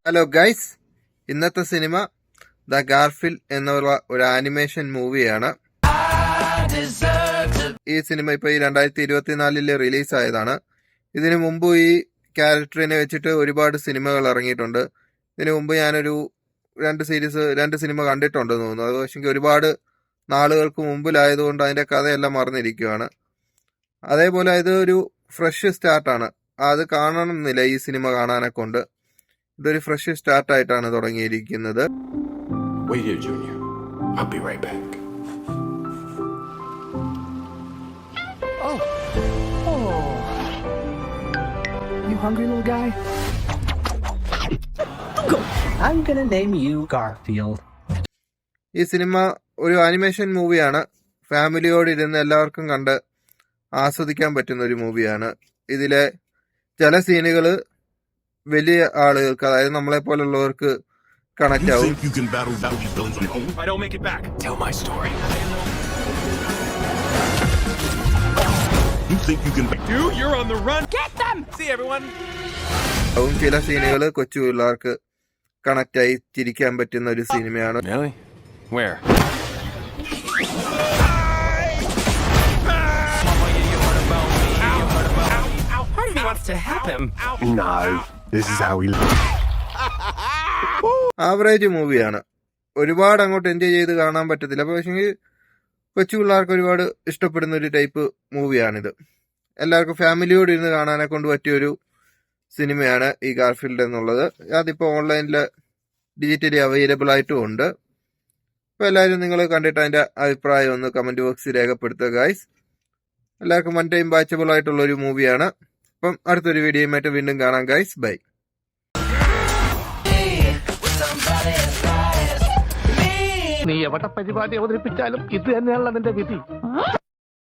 Hello guys, ഇന്നത്തെ cinema the ഗാർഫിൽ എന്നുള്ള ഒരു ആനിമേഷൻ മൂവിയാണ്. ഈ സിനിമ ഇപ്പോൾ ഈ 2024 റിലീസായതാണ്. ഇതിനു മുമ്പ് ഈ ക്യാരക്ടറിനെ വെച്ചിട്ട് ഒരുപാട് സിനിമകൾ ഇറങ്ങിയിട്ടുണ്ട്. ഇതിനു മുമ്പ് ഞാനൊരു രണ്ട് സിനിമ കണ്ടിട്ടുണ്ടെന്ന് തോന്നുന്നു. അത് പക്ഷേ ഒരുപാട് നാളുകൾക്ക് മുമ്പിലായതുകൊണ്ട് അതിൻ്റെ കഥയെല്ലാം മറന്നിരിക്കുകയാണ്. അതേപോലെ ഇത് ഒരു ഫ്രഷ് സ്റ്റാർട്ടാണ്. അത് കാണണമെന്നില്ല ഈ സിനിമ കാണാനെ കൊണ്ട്. ഇതൊരു ഫ്രഷ് സ്റ്റാർട്ടായിട്ടാണ് തുടങ്ങിയിരിക്കുന്നത്. Wait here, Junior. I'll be right back. You hungry, little guy? I'm gonna name you Garfield. ഈ സിനിമ ഒരു ആനിമേഷൻ മൂവിയാണ്. ഫാമിലിയോട് ഇരുന്ന് എല്ലാവർക്കും കണ്ട് ആസ്വദിക്കാൻ പറ്റുന്ന ഒരു മൂവിയാണ്. ഇതിലെ ചില സീനുകൾ വലിയ ആളുകൾക്ക്, അതായത് നമ്മളെ പോലുള്ളവർക്ക് കണക്ട് ആവും. You can battle these villains on your own? I don't make it back. Tell my story. You think you can do? You're on the run. Get them. See everyone. ചില സീനുകൾ കൊച്ചു പിള്ളേർക്ക് കണക്ട് ആയി ചിരിക്കാൻ പറ്റുന്ന ഒരു സിനിമയാണ്. Really? Where? Part of me wants to help him. No. This is how we live. Average മൂവിയാണ്. ഒരുപാട് അങ്ങോട്ട് എൻജോയ് ചെയ്ത് കാണാൻ പറ്റത്തില്ല. പക്ഷേ കൊച്ചു പിള്ളേർക്ക് ഒരുപാട് ഇഷ്ടപ്പെടുന്ന ഒരു ടൈപ്പ് മൂവിയാണിത്. എല്ലാവർക്കും ഫാമിലിയോട് ഇരുന്ന് കാണാനെ കൊണ്ട് പറ്റിയൊരു സിനിമയാണ് ഈ ഗാർഫീൽഡ് എന്നുള്ളത്. അതിപ്പോൾ ഓൺലൈനിൽ ഡിജിറ്റലി അവൈലബിൾ ആയിട്ടും ഉണ്ട്. അപ്പോൾ എല്ലാവരും നിങ്ങൾ കണ്ടിട്ട് അതിൻ്റെ അഭിപ്രായം ഒന്ന് കമൻറ്റ് ബോക്സിൽ രേഖപ്പെടുത്തുക ഗൈസ്. എല്ലാവർക്കും വൺ ടൈം വാച്ചബിൾ ആയിട്ടുള്ളൊരു മൂവിയാണ്. അപ്പം അടുത്തൊരു വീഡിയോയുമായിട്ട് വീണ്ടും കാണാം ഗൈസ്. ബൈ. നീ എവിടെ പരിപാടി അവതരിപ്പിച്ചാലും ഇത് തന്നെയാണല്ലോ നിന്റെ വിധി.